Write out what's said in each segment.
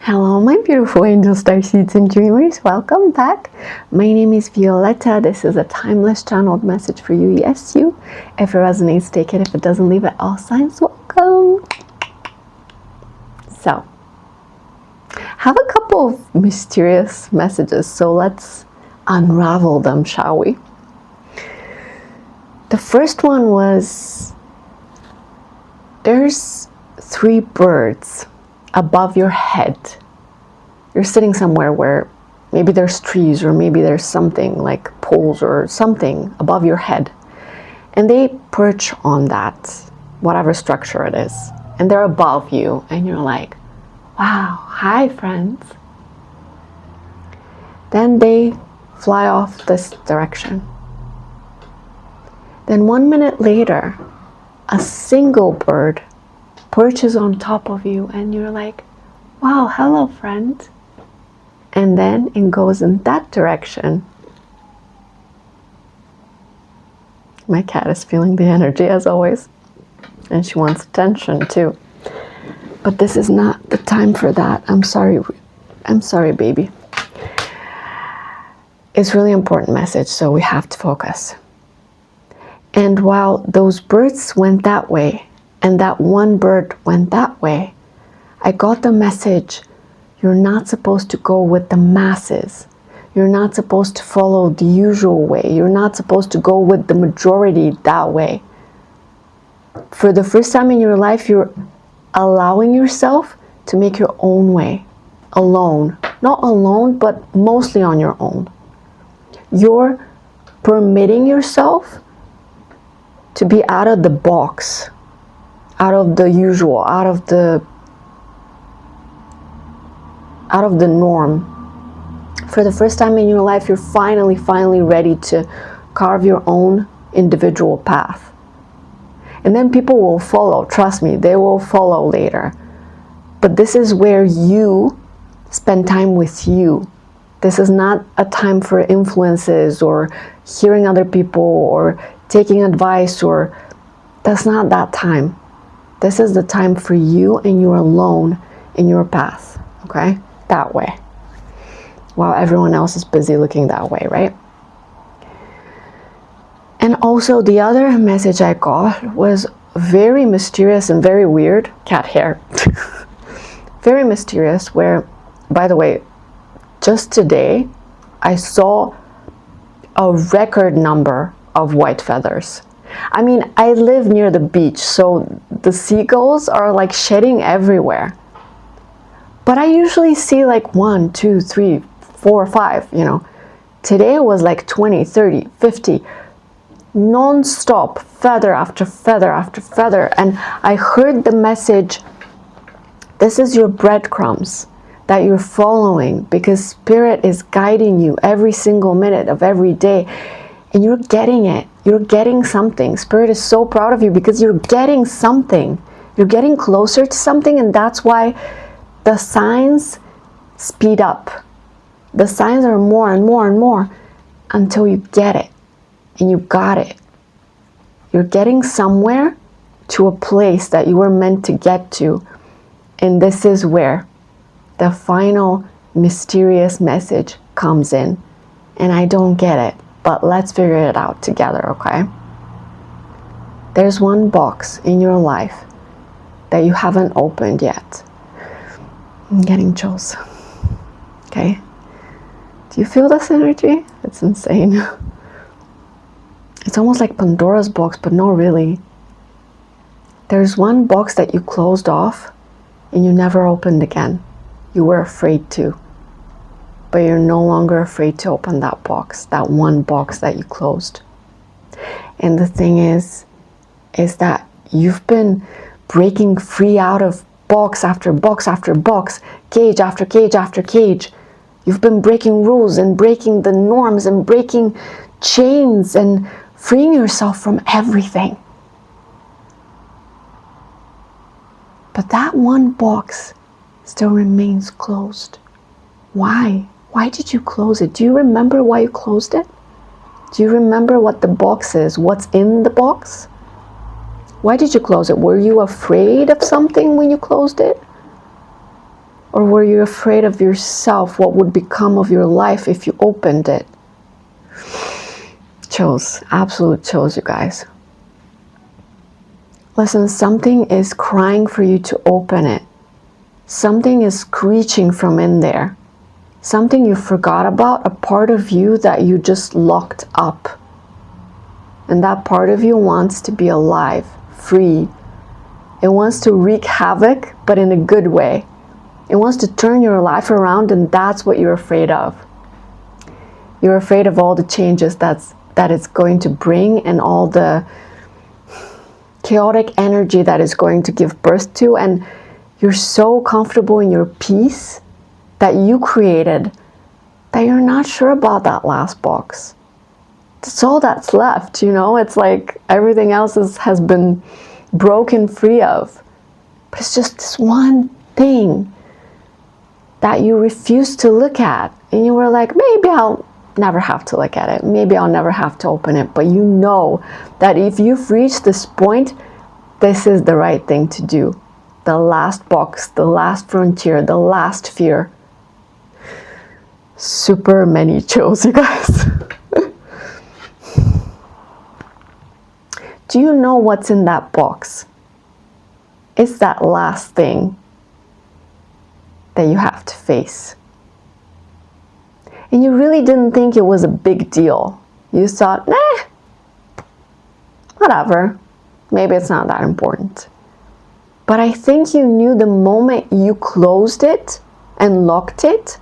Hello, my beautiful angels, starseeds, and dreamers. Welcome back. My name is Violeta. This is a timeless channeled message for you. Yes, you. If it resonates, take it. If it doesn't, leave it. All signs welcome. So, have a couple of mysterious messages. So let's unravel them, shall we? The first one was, there's 3 birds above your head. You're sitting somewhere where maybe there's trees or maybe there's something like poles or something above your head, and they perch on that, whatever structure it is, and they're above you, and you're like, wow, hi friends. Then they fly off this direction. Then 1 minute later, a single bird perches on top of you, and you're like, wow, hello friend. And then it goes in that direction. My cat is feeling the energy as always, and she wants attention too. But this is not the time for that. I'm sorry, baby. It's really important message, so we have to focus. And while those birds went that way, and that one bird went that way, I got the message, you're not supposed to go with the masses. You're not supposed to follow the usual way. You're not supposed to go with the majority that way. For the first time in your life, you're allowing yourself to make your own way, alone. Not alone, but mostly on your own. You're permitting yourself to be out of the box, out of the usual, out of the norm. For the first time in your life, you're finally ready to carve your own individual path. And then people will follow, trust me, they will follow later. But this is where you spend time with you. This is not a time for influences or hearing other people or taking advice, or that's not that time. This is the time for you, and you're alone in your path, okay? That way. While everyone else is busy looking that way, right? And also the other message I got was very mysterious and very weird. Cat hair. Very mysterious, where, by the way, just today, I saw a record number of white feathers. I mean, I live near the beach, so the seagulls are like shedding everywhere. But I usually see like 1, 2, 3, 4, 5, you know. Today it was like 20, 30, 50, non-stop, feather after feather after feather. And I heard the message, this is your breadcrumbs that you're following, because Spirit is guiding you every single minute of every day. And you're getting it. You're getting something. Spirit is so proud of you because you're getting something. You're getting closer to something, and that's why the signs speed up. The signs are more and more and more until you get it. And you got it. You're getting somewhere, to a place that you were meant to get to. And this is where the final mysterious message comes in. And I don't get it. But let's figure it out together, okay? There's one box in your life that you haven't opened yet. I'm getting chills. Okay? Do you feel this energy? It's insane. It's almost like Pandora's box, but not really. There's one box that you closed off and you never opened again. You were afraid to. But you're no longer afraid to open that box, that one box that you closed. And the thing is that you've been breaking free out of box after box after box, cage after cage after cage. You've been breaking rules and breaking the norms and breaking chains and freeing yourself from everything. But that one box still remains closed. Why? Why did you close it? Do you remember why you closed it? Do you remember what the box is? What's in the box? Why did you close it? Were you afraid of something when you closed it? Or were you afraid of yourself? What would become of your life if you opened it? Chills, absolute chills, you guys. Listen, something is crying for you to open it. Something is screeching from in there. Something you forgot about, a part of you that you just locked up. And that part of you wants to be alive, free. It wants to wreak havoc, but in a good way. It wants to turn your life around, and that's what you're afraid of. You're afraid of all the changes that it's going to bring, and all the chaotic energy that is going to give birth to. And you're so comfortable in your peace that you created that you're not sure about that last box. That's all that's left, you know? It's like everything else has been broken free of. But it's just this one thing that you refuse to look at. And you were like, maybe I'll never have to look at it. Maybe I'll never have to open it. But you know that if you've reached this point, this is the right thing to do. The last box, the last frontier, the last fear. Super many chills, you guys. Do you know what's in that box? It's that last thing that you have to face. And you really didn't think it was a big deal. You thought, whatever. Maybe it's not that important. But I think you knew the moment you closed it and locked it,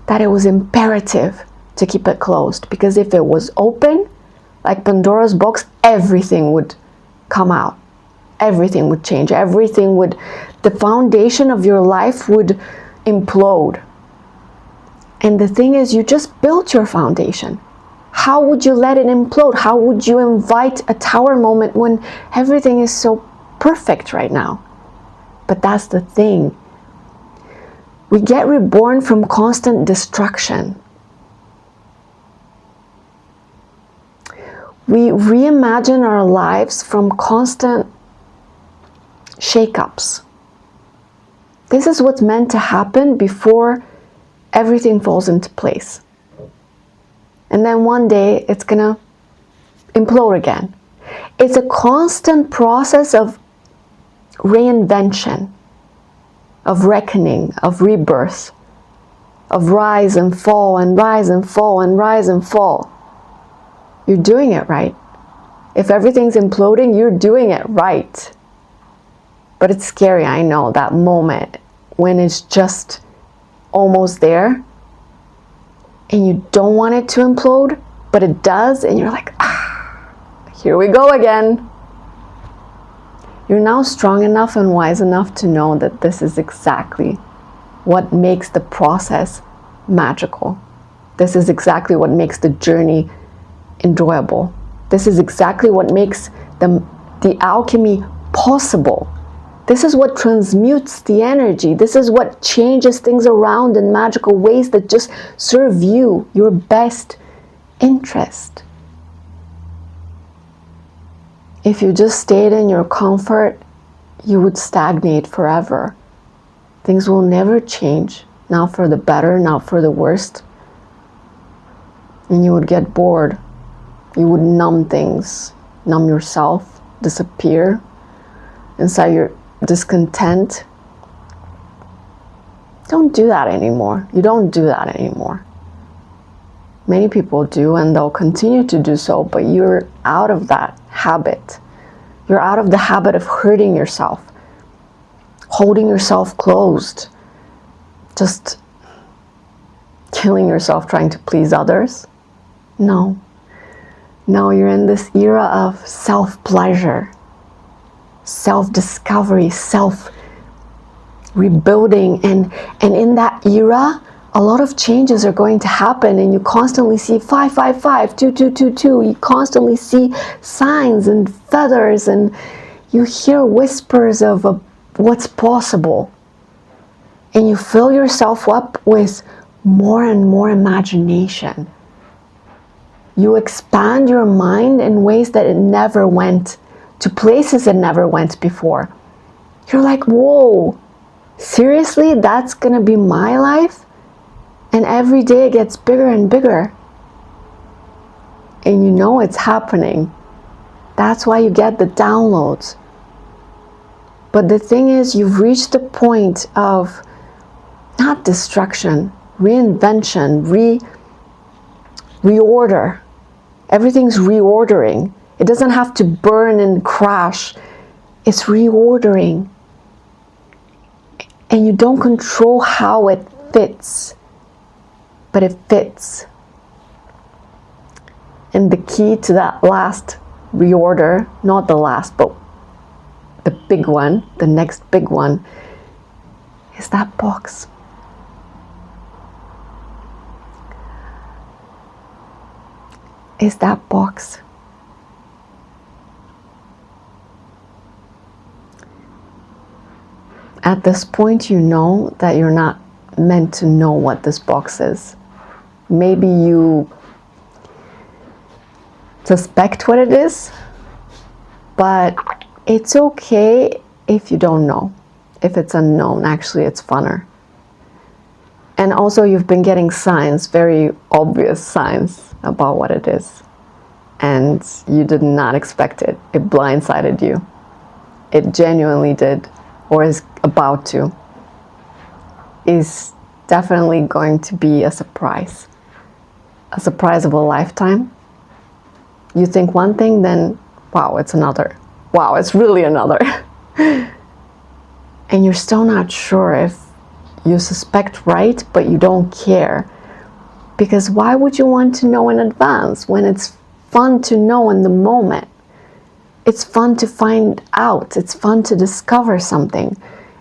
that it was imperative to keep it closed. Because if it was open, like Pandora's box, everything would come out. Everything would change. The foundation of your life would implode. And the thing is, you just built your foundation. How would you let it implode? How would you invite a tower moment when everything is so perfect right now? But that's the thing. We get reborn from constant destruction. We reimagine our lives from constant shakeups. This is what's meant to happen before everything falls into place. And then one day it's gonna implode again. It's a constant process of reinvention, of reckoning, of rebirth, of rise and fall and rise and fall and rise and fall. You're doing it right. If everything's imploding, you're doing it right. But it's scary, I know, that moment when it's just almost there and you don't want it to implode, but it does, and you're like, here we go again. You're now strong enough and wise enough to know that this is exactly what makes the process magical. This is exactly what makes the journey enjoyable. This is exactly what makes the alchemy possible. This is what transmutes the energy. This is what changes things around in magical ways that just serve you, your best interest. If you just stayed in your comfort, you would stagnate forever. Things will never change, not for the better, not for the worst. And you would get bored. You would numb things, numb yourself, disappear inside your discontent. Don't do that anymore. You don't do that anymore. Many people do, and they'll continue to do so, but you're out of that habit. You're out of the habit of hurting yourself, holding yourself closed, just killing yourself trying to please others. No. No, you're in this era of self-pleasure, self-discovery, self-rebuilding, and in that era, a lot of changes are going to happen, and you constantly see 555, 2222. You constantly see signs and feathers, and you hear whispers of what's possible. And you fill yourself up with more and more imagination. You expand your mind in ways that it never went, to places it never went before. You're like, whoa, Seriously, that's gonna be my life? And every day it gets bigger and bigger. And you know it's happening. That's why you get the downloads. But the thing is, you've reached the point of not destruction, reinvention, reorder. Everything's reordering. It doesn't have to burn and crash. It's reordering. And you don't control how it fits, but it fits. And the key to that last reorder, not the last, but the big one, the next big one, is that box. Is that box. At this point, you know that you're not meant to know what this box is. Maybe you suspect what it is, but it's okay if you don't know. If it's unknown, actually it's funner. And also you've been getting signs, very obvious signs about what it is. And you did not expect it. It blindsided you. It genuinely did, or is about to. Is definitely going to be a surprise. A surprise of a lifetime. You think one thing, then wow, it's another. Wow, it's really another. And you're still not sure if you suspect right, but you don't care. Because why would you want to know in advance when it's fun to know in the moment? It's fun to find out. It's fun to discover something.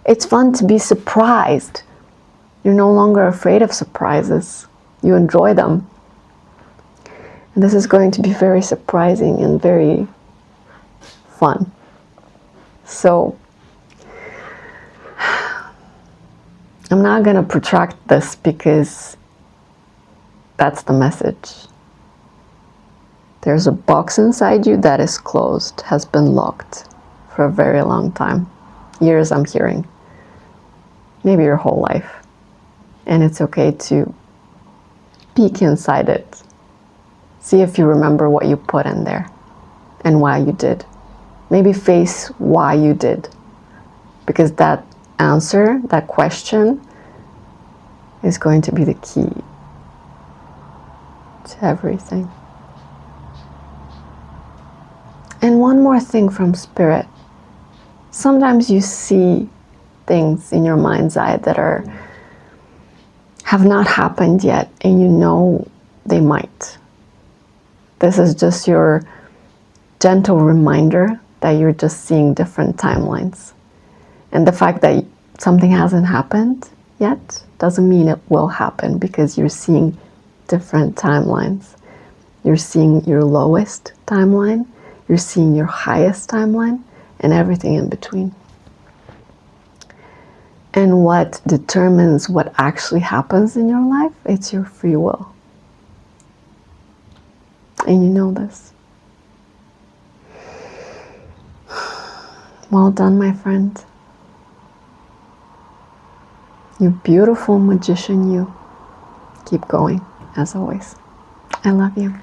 It's fun to be surprised. You're no longer afraid of surprises. You enjoy them. And this is going to be very surprising and very fun. So, I'm not going to protract this because that's the message. There's a box inside you that is closed, has been locked for a very long time. Years, I'm hearing. Maybe your whole life. And it's okay to peek inside it. See if you remember what you put in there and why you did. Maybe face why you did. Because that answer, that question, is going to be the key to everything. And one more thing from Spirit. Sometimes you see things in your mind's eye that have not happened yet, and you know they might. This is just your gentle reminder that you're just seeing different timelines. And the fact that something hasn't happened yet doesn't mean it will happen, because you're seeing different timelines. You're seeing your lowest timeline, you're seeing your highest timeline, and everything in between. And what determines what actually happens in your life, it's your free will. And you know this. Well done, my friend. You beautiful magician, you. Keep going, as always. I love you.